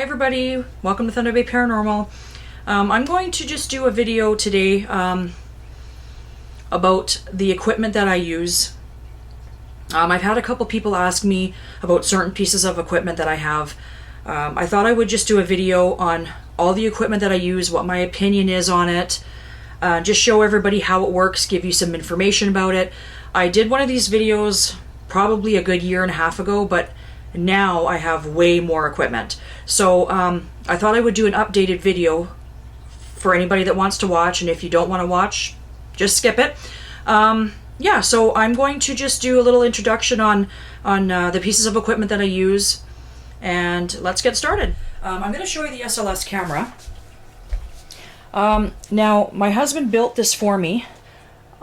everybody, welcome to Thunder Bay Paranormal. I'm going to just do a video today about the equipment that I use. I've had a couple people ask me about certain pieces of equipment that I have. I thought I would just do a video on all the equipment that I use, what my opinion is on it, just show everybody how it works, give you some information about it. I did one of these videos probably a good year and a half ago, but now I have way more equipment. So I thought I would do an updated video for anybody that wants to watch, and if you don't want to watch, just skip it. Yeah, so I'm going to just do a little introduction on the pieces of equipment that I use, and let's get started. I'm going to show you the SLS camera. Now, my husband built this for me.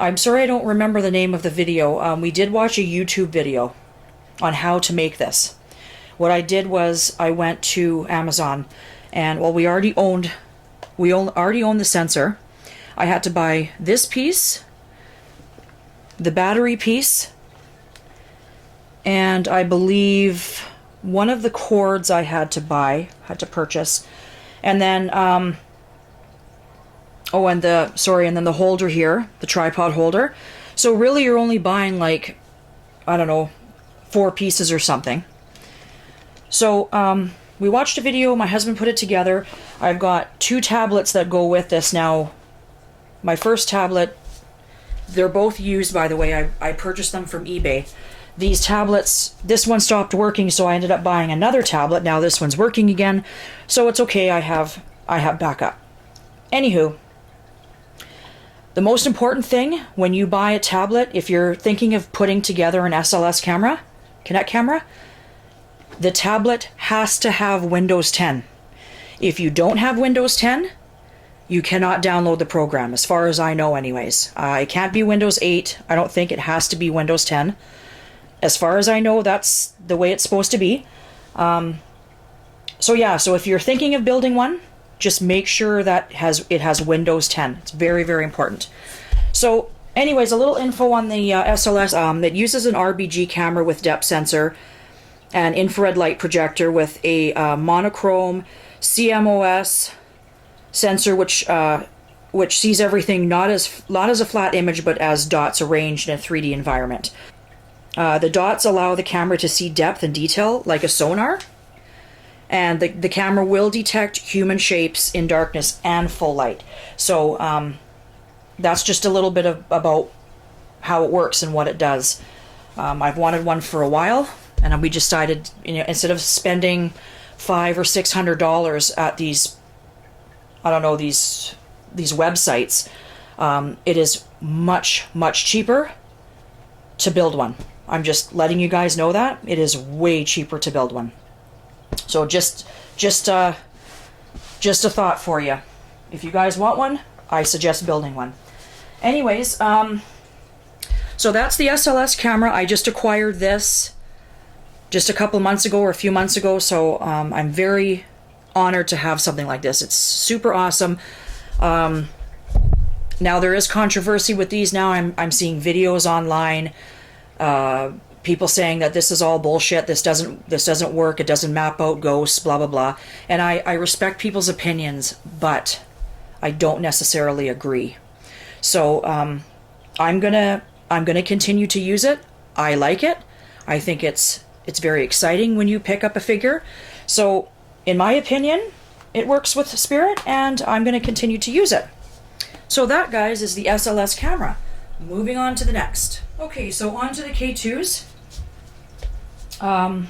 I'm sorry I don't remember the name of the video. We did watch a YouTube video on how to make this. What I did was I went to Amazon, and well, we already owned the sensor. I had to buy this piece, the battery piece, and I believe one of the cords I had to purchase, and then and then the holder here, the tripod holder. So really you're only buying like, I don't know, 4 pieces or something. So we watched a video, my husband put it together. I've got 2 tablets that go with this. Now, my first tablet, they're both used, by the way. I purchased them from eBay. These tablets, this one stopped working, so I ended up buying another tablet. Now this one's working again, so it's okay, I have backup. Anywho, the most important thing when you buy a tablet, if you're thinking of putting together an SLS camera, Kinect camera, the tablet has to have Windows 10. If you don't have Windows 10, you cannot download the program, as far as I know anyways. It can't be Windows 8. I don't think it has to be Windows 10. As far as I know, that's the way it's supposed to be. So yeah, so if you're thinking of building one, just make sure that it has Windows 10. It's very, very important. So anyways, a little info on the SLS. It uses an RGB camera with depth sensor, an infrared light projector with a monochrome CMOS sensor, which sees everything not as a flat image, but as dots arranged in a 3D environment. The dots allow the camera to see depth and detail like a sonar, and the camera will detect human shapes in darkness and full light. So that's just a little bit about how it works and what it does. I've wanted one for a while, and we decided, instead of spending $500 or $600 at these, I don't know, these websites, it is much, much cheaper to build one. I'm just letting you guys know that it is way cheaper to build one. So just a thought for you. If you guys want one, I suggest building one. Anyways, so that's the SLS camera. I just acquired this just a couple months ago or a few months ago, so I'm very honored to have something like this. It's super awesome. Now there is controversy with these. Now I'm seeing videos online, people saying that this is all bullshit, this doesn't work, it doesn't map out ghosts, blah blah blah. And I respect people's opinions, but I don't necessarily agree. So I'm gonna continue to use it. I like it. I think it's very exciting when you pick up a figure. So in my opinion, it works with spirit, and I'm going to continue to use it. So that, guys, is the SLS camera. Moving on to the next. Okay, so on to the K2s. Now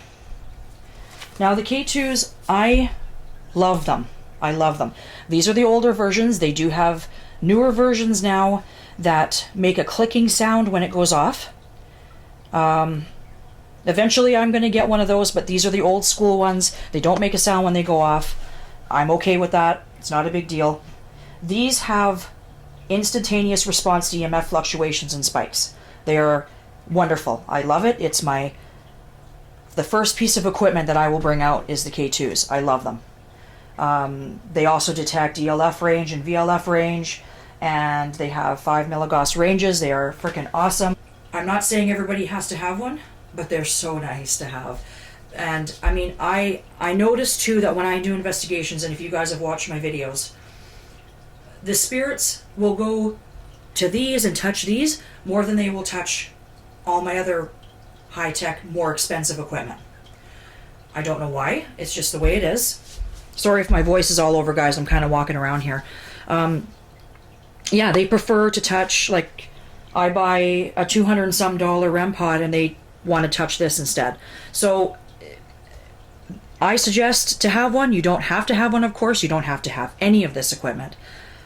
the K2s, I love them. I love them. These are the older versions. They do have newer versions now that make a clicking sound when it goes off. Eventually I'm going to get one of those, but these are the old school ones. They don't make a sound when they go off. I'm okay with that. It's not a big deal. These have instantaneous response to EMF fluctuations and spikes. They are wonderful. I love it. It's the first piece of equipment that I will bring out is the K2s. I love them. They also detect ELF range and VLF range, and they have 5 milligauss ranges. They are freaking awesome. I'm not saying everybody has to have one, but they're so nice to have. And I mean, I noticed too that when I do investigations, and if you guys have watched my videos, the spirits will go to these and touch these more than they will touch all my other high-tech, more expensive equipment. I don't know why. It's just the way it is. Sorry if my voice is all over, guys. I'm kind of walking around here. Yeah, they prefer to touch, like, I buy a $200 and some REM pod and they want to touch this instead. So I suggest to have one. You don't have to have one, of course. You don't have to have any of this equipment.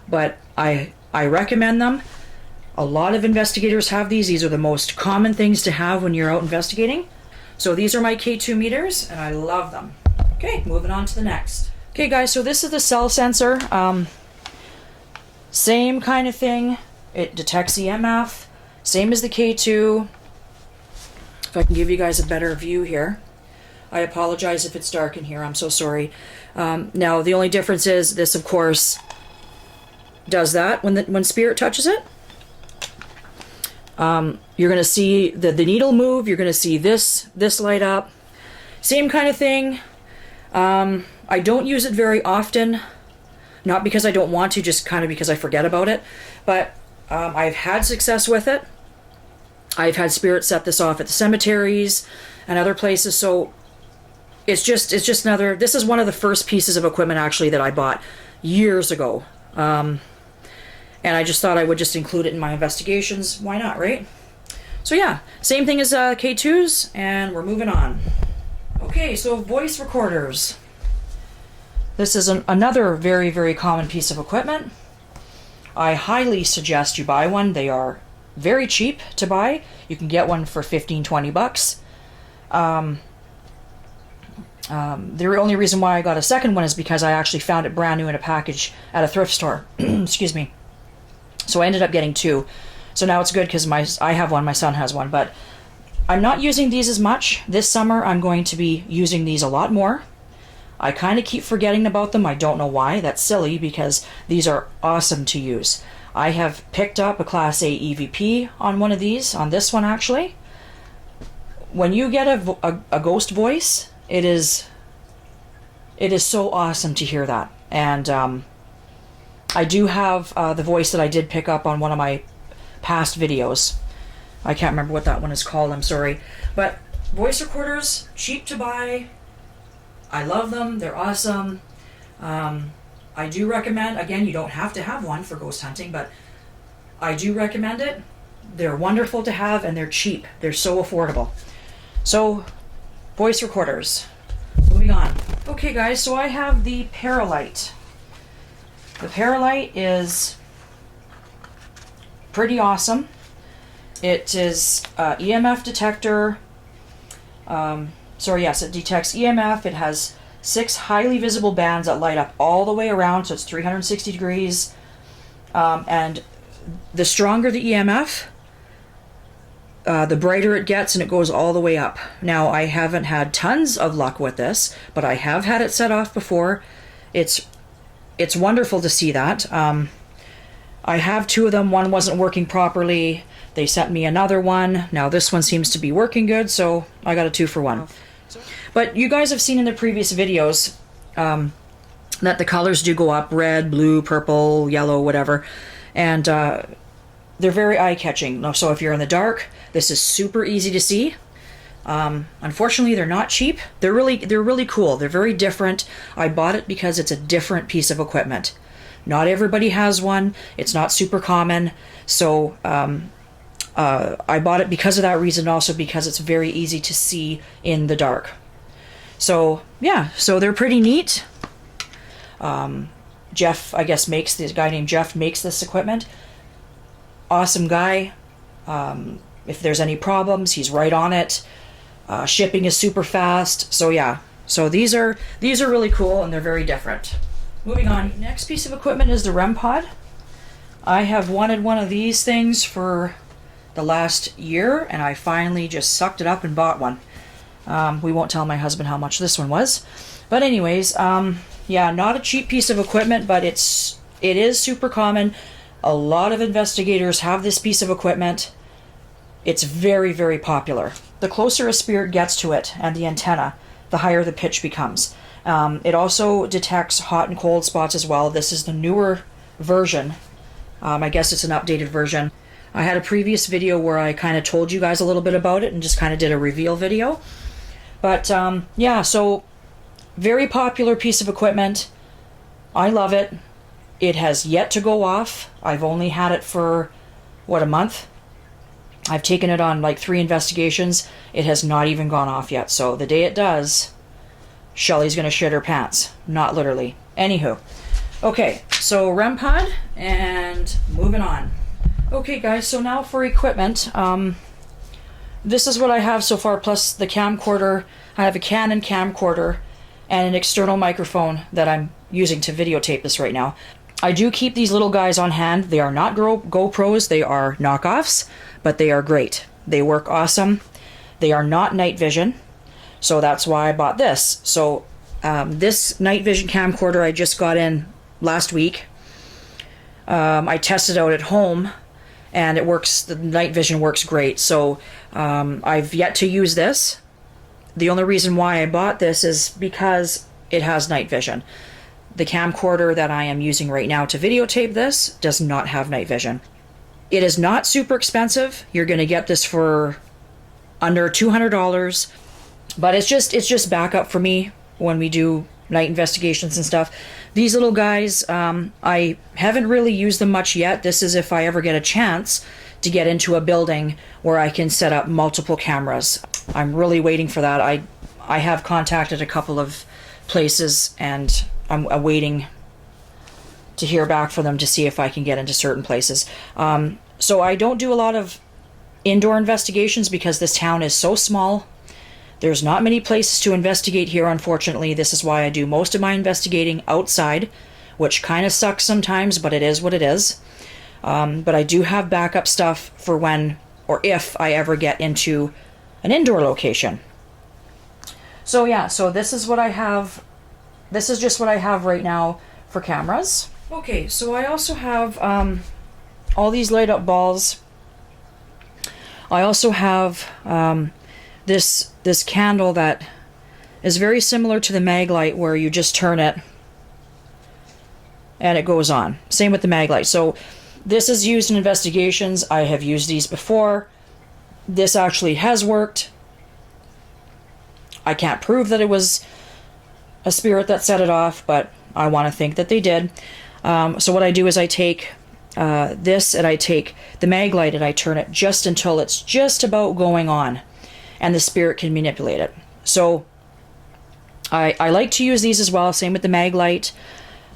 But I recommend them. A lot of investigators have these. These are the most common things to have when you're out investigating. So these are my K2 meters, and I love them. Okay, moving on to the next. Okay, guys, so this is the cell sensor. Same kind of thing. It detects EMF. Same as the K2. If I can give you guys a better view here. I apologize if it's dark in here. I'm so sorry. Now, the only difference is this, of course, does that when spirit touches it. You're going to see the needle move. You're going to see this light up. Same kind of thing. I don't use it very often. Not because I don't want to, just kind of because I forget about it. But I've had success with it. I've had spirits set this off at the cemeteries and other places. So it's just another. This is one of the first pieces of equipment actually that I bought years ago. And I just thought I would just include it in my investigations. Why not, right? So yeah, same thing as K2s, and we're moving on. Okay, so voice recorders. This is another very, very common piece of equipment. I highly suggest you buy one. They are very cheap to buy. You can get one for $15-20. The only reason why I got a second one is because I actually found it brand new in a package at a thrift store. Excuse me. So I ended up getting two. So now it's good because I have one, my son has one, but I'm not using these as much. This summer I'm going to be using these a lot more. I kind of keep forgetting about them. I don't know why. That's silly because these are awesome to use. I have picked up a Class A EVP on one of these, on this one actually. When you get a ghost voice, it is so awesome to hear that. And I do have the voice that I did pick up on one of my past videos. I can't remember what that one is called, I'm sorry. But voice recorders, cheap to buy. I love them, they're awesome. I do recommend, again, you don't have to have one for ghost hunting, but I do recommend it. They're wonderful to have and they're cheap. They're so affordable. So, voice recorders. Moving on. Okay guys, so I have the Paralight. The Paralight is pretty awesome. It is EMF detector. Yes, it detects EMF. It has 6 highly visible bands that light up all the way around, so it's 360 degrees. And the stronger the EMF, the brighter it gets, and it goes all the way up. Now, I haven't had tons of luck with this, but I have had it set off before. It's wonderful to see that. I have 2 of them. One wasn't working properly. They sent me another one. Now this one seems to be working good, so I got a 2 for 1. But you guys have seen in the previous videos that the colors do go up: red, blue, purple, yellow, whatever. And they're very eye-catching. So if you're in the dark, this is super easy to see. Unfortunately, they're not cheap. They're really cool. They're very different. I bought it because it's a different piece of equipment. Not everybody has one. It's not super common. So I bought it because of that reason, also because it's very easy to see in the dark. So yeah, so they're pretty neat. Jeff, I guess, this guy named Jeff makes this equipment. Awesome guy. If there's any problems, he's right on it. Shipping is super fast. So yeah, so these are really cool and they're very different. Moving on, next piece of equipment is the REM pod. I have wanted one of these things for the last year, and I finally just sucked it up and bought one. We won't tell my husband how much this one was, but anyways, yeah, not a cheap piece of equipment, but it is super common. A lot of investigators have this piece of equipment. It's very, very popular. The closer a spirit gets to it and the antenna, the higher the pitch becomes. It also detects hot and cold spots as well. This is the newer version. I guess it's an updated version. I had a previous video where I kind of told you guys a little bit about it and just kind of did a reveal video. But yeah, so very popular piece of equipment. I love it. It has yet to go off. I've only had it for, what, a month? I've taken it on like 3 investigations. It has not even gone off yet. So the day it does, Shelly's going to shit her pants. Not literally. Anywho. Okay, so REM pod and moving on. Okay guys, so now for equipment. This is what I have so far, plus the camcorder. I have a Canon camcorder and an external microphone that I'm using to videotape this right now. I do keep these little guys on hand. They are not GoPros, they are knockoffs, but they are great. They work awesome. They are not night vision, so that's why I bought this. So this night vision camcorder I just got in last week. I tested out at home and it works, the night vision works great. So I've yet to use this. The only reason why I bought this is because it has night vision. The camcorder that I am using right now to videotape this does not have night vision. It is not super expensive. You're going to get this for under $200, but it's just backup for me when we do night investigations and stuff. These little guys, I haven't really used them much yet. This is if I ever get a chance to get into a building where I can set up multiple cameras. I'm really waiting for that. I have contacted a couple of places and I'm waiting to hear back from them to see if I can get into certain places. So I don't do a lot of indoor investigations because this town is so small. There's not many places to investigate here, unfortunately. This is why I do most of my investigating outside, which kind of sucks sometimes, but it is what it is. But I do have backup stuff for when or if I ever get into an indoor location. So yeah, so this is what I have. This is just what I have right now for cameras. Okay, so I also have all these light up balls. I also have this candle that is very similar to the mag light, where you just turn it and it goes on. Same with the mag light. So this is used in investigations. I have used these before. This actually has worked. I can't prove that it was a spirit that set it off, but I want to think that they did. So what I do is I take this and I take the mag light and I turn it just until it's just about going on and the spirit can manipulate it. So I like to use these as well, same with the mag light.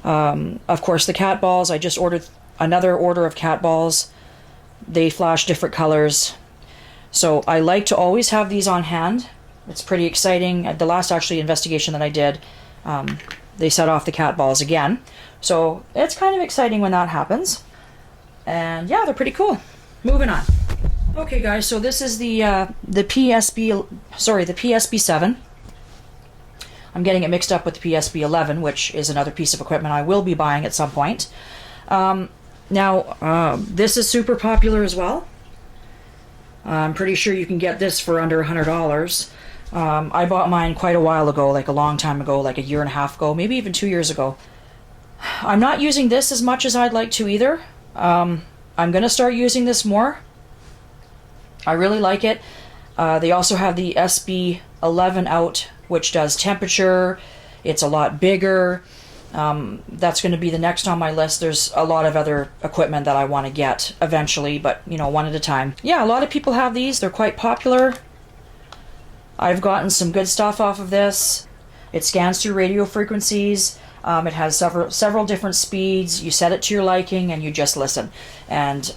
Of course, the cat balls, I just ordered another order of cat balls. They flash different colors. So I like to always have these on hand. It's pretty exciting. At the last actually investigation that I did, they set off the cat balls again. So it's kind of exciting when that happens. And yeah, they're pretty cool. Moving on. Okay guys, so this is the PSB-7. I'm getting it mixed up with the PSB-11, which is another piece of equipment I will be buying at some point. Now, this is super popular as well. I'm pretty sure you can get this for under $100. I bought mine quite a while ago, like a long time ago, like a year and a half ago, maybe even 2 years ago. I'm not using this as much as I'd like to either. I'm going to start using this more. I really like it. They also have the SB11 out, which does temperature. It's a lot bigger. That's going to be the next on my list. There's a lot of other equipment that I want to get eventually, but you know, one at a time. Yeah, a lot of people have these. They're quite popular. I've gotten some good stuff off of this. It scans through radio frequencies. It has several different speeds. You set it to your liking and you just listen. And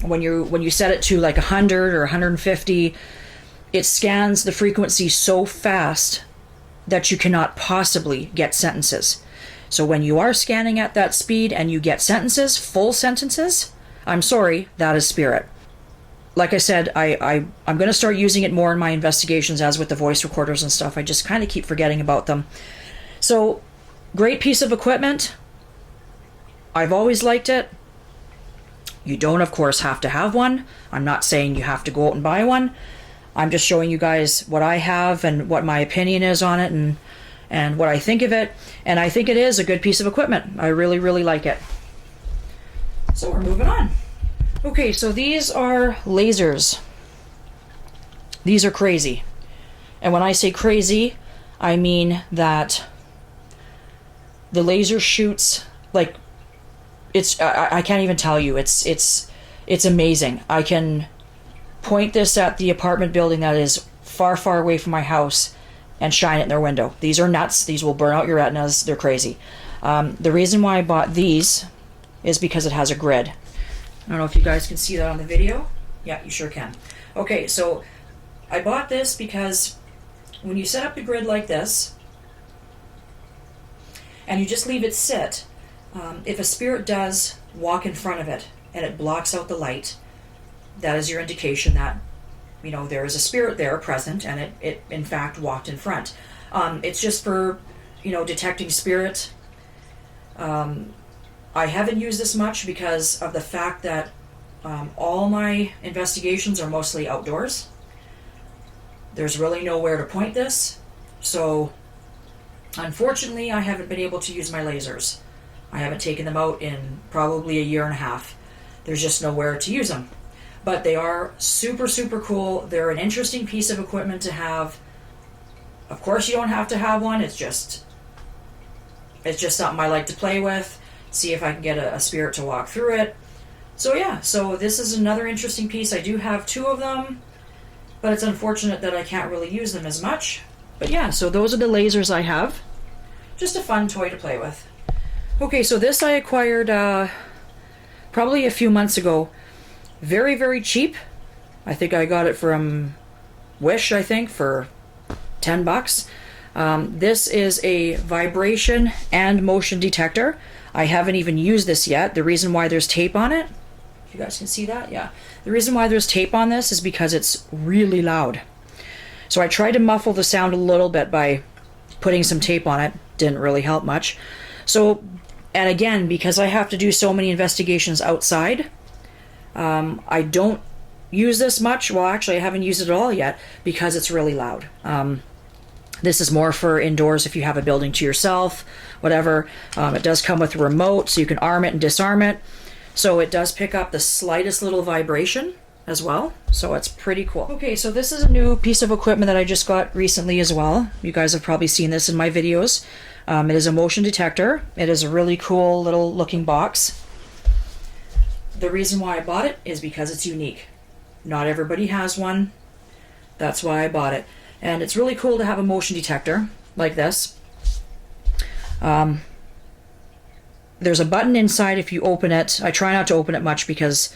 when you set it to like 100 or 150, it scans the frequency so fast that you cannot possibly get sentences. So when you are scanning at that speed and you get sentences, full sentences, I'm sorry, that is spirit. Like I said, I'm going to start using it more in my investigations, as with the voice recorders and stuff. I just kind of keep forgetting about them. So, great piece of equipment. I've always liked it. You don't, of course, have to have one. I'm not saying you have to go out and buy one. I'm just showing you guys what I have and what my opinion is on it, and what I think of it. And I think it is a good piece of equipment. I really, really like it. So we're moving on. Okay, so these are lasers. These are crazy. And when I say crazy, I mean that the laser shoots like I can't even tell you. It's amazing. I can point this at the apartment building that is far, far away from my house and shine it in their window. These are nuts. These will burn out your retinas. They're crazy. The reason why I bought these is because it has a grid. I don't know if you guys can see that on the video. Yeah, you sure can. Okay, so I bought this because when you set up the grid like this and you just leave it sit, if a spirit does walk in front of it and it blocks out the light, that is your indication that, you know, there is a spirit there present, and it in fact walked in front. It's just for, you know, detecting spirit. I haven't used this much because of the fact that all my investigations are mostly outdoors. There's really nowhere to point this, so unfortunately I haven't been able to use my lasers. I haven't taken them out in probably a year and a half. There's just nowhere to use them. But they are super, super cool. They're an interesting piece of equipment to have. Of course, you don't have to have one. It's just something I like to play with, see if I can get a spirit to walk through it. So yeah, so this is another interesting piece. I do have two of them, but it's unfortunate that I can't really use them as much. But yeah, so those are the lasers I have. Just a fun toy to play with. Okay, so this I acquired probably a few months ago. Very, very cheap. I think I got it from Wish, I think, for $10. This is a vibration and motion detector. I haven't even used this yet. The reason why there's tape on it, if you guys can see that, yeah. The reason why there's tape on this is because it's really loud. So I tried to muffle the sound a little bit by putting some tape on it. Didn't really help much. So, and again, because I have to do so many investigations outside, I don't use this much. Well, actually, I haven't used it at all yet because it's really loud. This is more for indoors if you have a building to yourself, whatever. It does come with a remote, so you can arm it and disarm it. So it does pick up the slightest little vibration as well. So it's pretty cool. Okay, so this is a new piece of equipment that I just got recently as well. You guys have probably seen this in my videos. It is a motion detector. It is a really cool little looking box. The reason why I bought it is because it's unique. Not everybody has one. That's why I bought it. And it's really cool to have a motion detector like this. There's a button inside if you open it. I try not to open it much because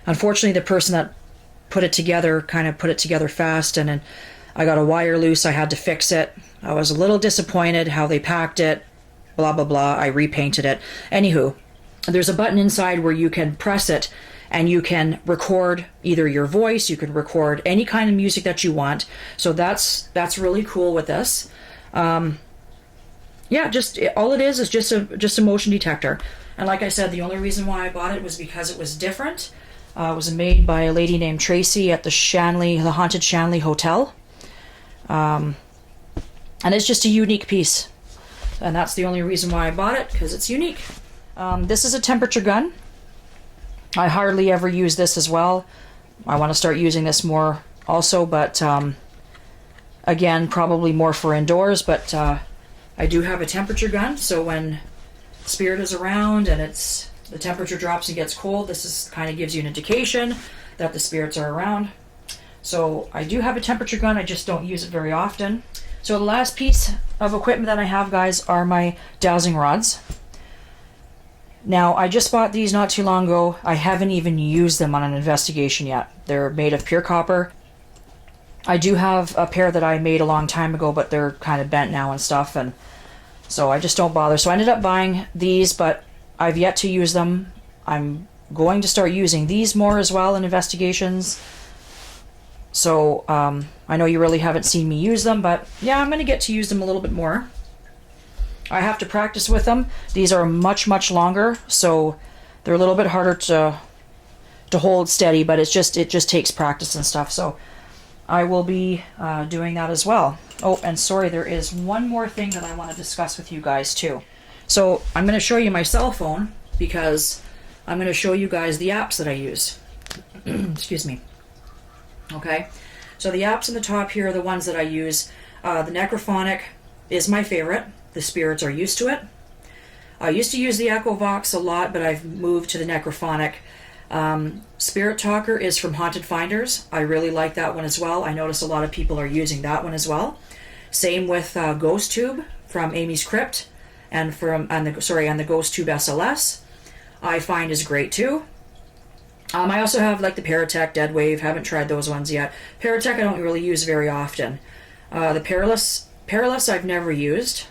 unfortunately the person that put it together kind of put it together fast, and then I got a wire loose. I had to fix it. I was a little disappointed how they packed it. Blah, blah, blah. I repainted it. Anywho. There's a button inside where you can press it and you can record either your voice, you can record any kind of music that you want. So that's really cool with this. Yeah, all it is just a motion detector. And like I said, the only reason why I bought it was because it was different. It was made by a lady named Tracy at the Haunted Shanley Hotel. And it's just a unique piece. And that's the only reason why I bought it, because it's unique. This is a temperature gun. I hardly ever use this as well. I want to start using this more also, but again, probably more for indoors, but I do have a temperature gun, so when spirit is around and the temperature drops and gets cold, this kind of gives you an indication that the spirits are around. So I do have a temperature gun, I just don't use it very often. So the last piece of equipment that I have, guys, are my dowsing rods. Now, I just bought these not too long ago. I haven't even used them on an investigation yet. They're made of pure copper. I do have a pair that I made a long time ago, but they're kind of bent now and stuff, and so I just don't bother. So I ended up buying these, but I've yet to use them. I'm going to start using these more as well in investigations. So I know you really haven't seen me use them, but yeah, I'm going to get to use them a little bit more. I have to practice with them. These are much, much longer, so they're a little bit harder to hold steady, but it just takes practice and stuff. So I will be doing that as well. Oh, and sorry, there is one more thing that I want to discuss with you guys too. So I'm going to show you my cell phone because I'm going to show you guys the apps that I use. Excuse me. Okay, so the apps in the top here are the ones that I use. The Necrophonic is my favorite. The spirits are used to it. I used to use the Echo Vox a lot, but I've moved to the Necrophonic. Spirit Talker is from Haunted Finders. I really like that one as well. I notice a lot of people are using that one as well. Same with Ghost Tube from Amy's Crypt and the Ghost Tube SLS. I find is great too. I also have like the Paratech, Dead Wave. Haven't tried those ones yet. Paratech I don't really use very often. The Perilous I've never used.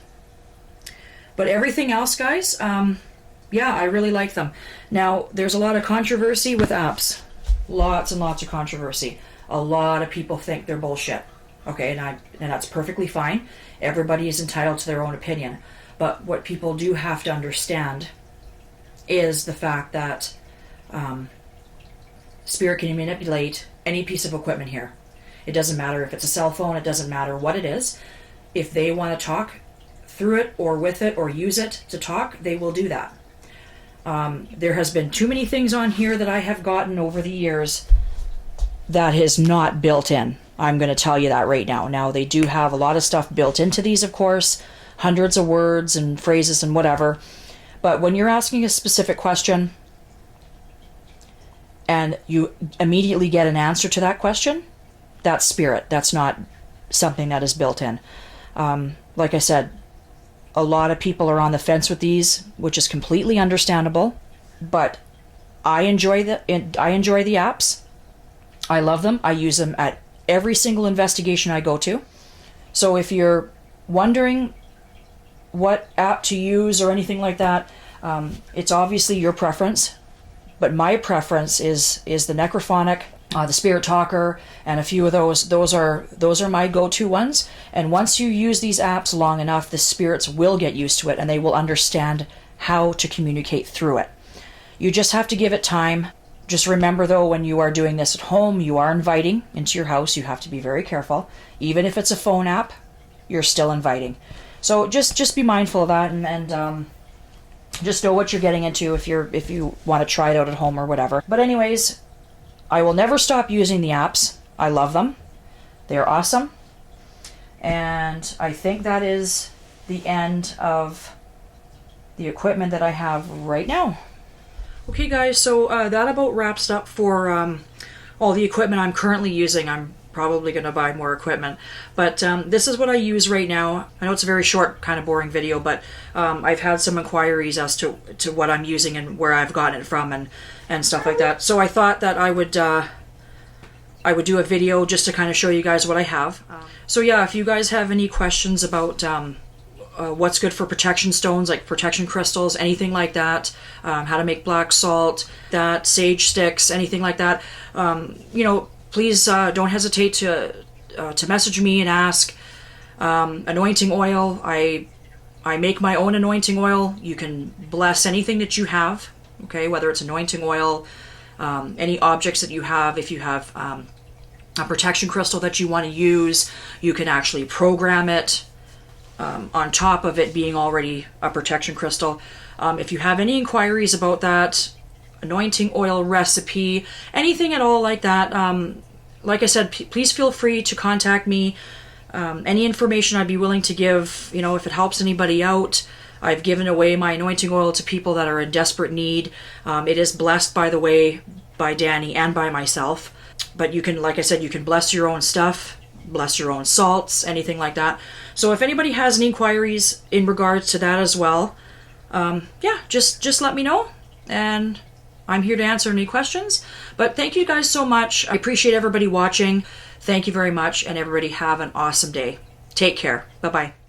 But everything else, guys, yeah, I really like them. Now, there's a lot of controversy with apps. Lots and lots of controversy. A lot of people think they're bullshit. Okay, and that's perfectly fine. Everybody is entitled to their own opinion. But what people do have to understand is the fact that Spirit can manipulate any piece of equipment here. It doesn't matter if it's a cell phone, it doesn't matter what it is. If they want to talk through it or with it or use it to talk, they will do that. There has been too many things on here that I have gotten over the years that is not built in. I'm going to tell you that right now. Now, they do have a lot of stuff built into these, of course, hundreds of words and phrases and whatever. But when you're asking a specific question and you immediately get an answer to that question, that's spirit. That's not something that is built in. Like I said, a lot of people are on the fence with these, which is completely understandable. But I enjoy the apps. I love them. I use them at every single investigation I go to. So if you're wondering what app to use or anything like that, it's obviously your preference. But my preference is the Necrophonic, the Spirit Talker, and a few of those. Those are my go-to ones. And once you use these apps long enough, the spirits will get used to it and they will understand how to communicate through it. You just have to give it time. Just remember, though, when you are doing this at home, you are inviting into your house. You have to be very careful. Even if it's a phone app, you're still inviting. So just be mindful of that, and just know what you're getting into if you want to try it out at home or whatever. But anyways, I will never stop using the apps. I love them. They're awesome. And I think that is the end of the equipment that I have right now. Okay guys, so that about wraps up for all the equipment I'm currently using. I'm probably going to buy more equipment, but this is what I use right now. I know it's a very short, kind of boring video, but I've had some inquiries as to what I'm using and where I've gotten it from and stuff like that. So I thought that I would do a video just to kind of show you guys what I have. So yeah, if you guys have any questions about what's good for protection stones, like protection crystals, anything like that, how to make black salt, that sage sticks, anything like that, please don't hesitate to message me and ask. Anointing oil, I make my own anointing oil. You can bless anything that you have, okay, whether it's anointing oil, any objects that you have. If you have a protection crystal that you want to use, you can actually program it on top of it being already a protection crystal. If you have any inquiries about that, anointing oil recipe, anything at all like that, like I said, please feel free to contact me. Any information I'd be willing to give, if it helps anybody out. I've given away my anointing oil to people that are in desperate need. It is blessed, by the way, by Danny and by myself. But you can, like I said, you can bless your own stuff, bless your own salts, anything like that. So if anybody has any inquiries in regards to that as well, yeah, just let me know, and I'm here to answer any questions. But thank you guys so much. I appreciate everybody watching. Thank you very much, and everybody have an awesome day. Take care. Bye-bye.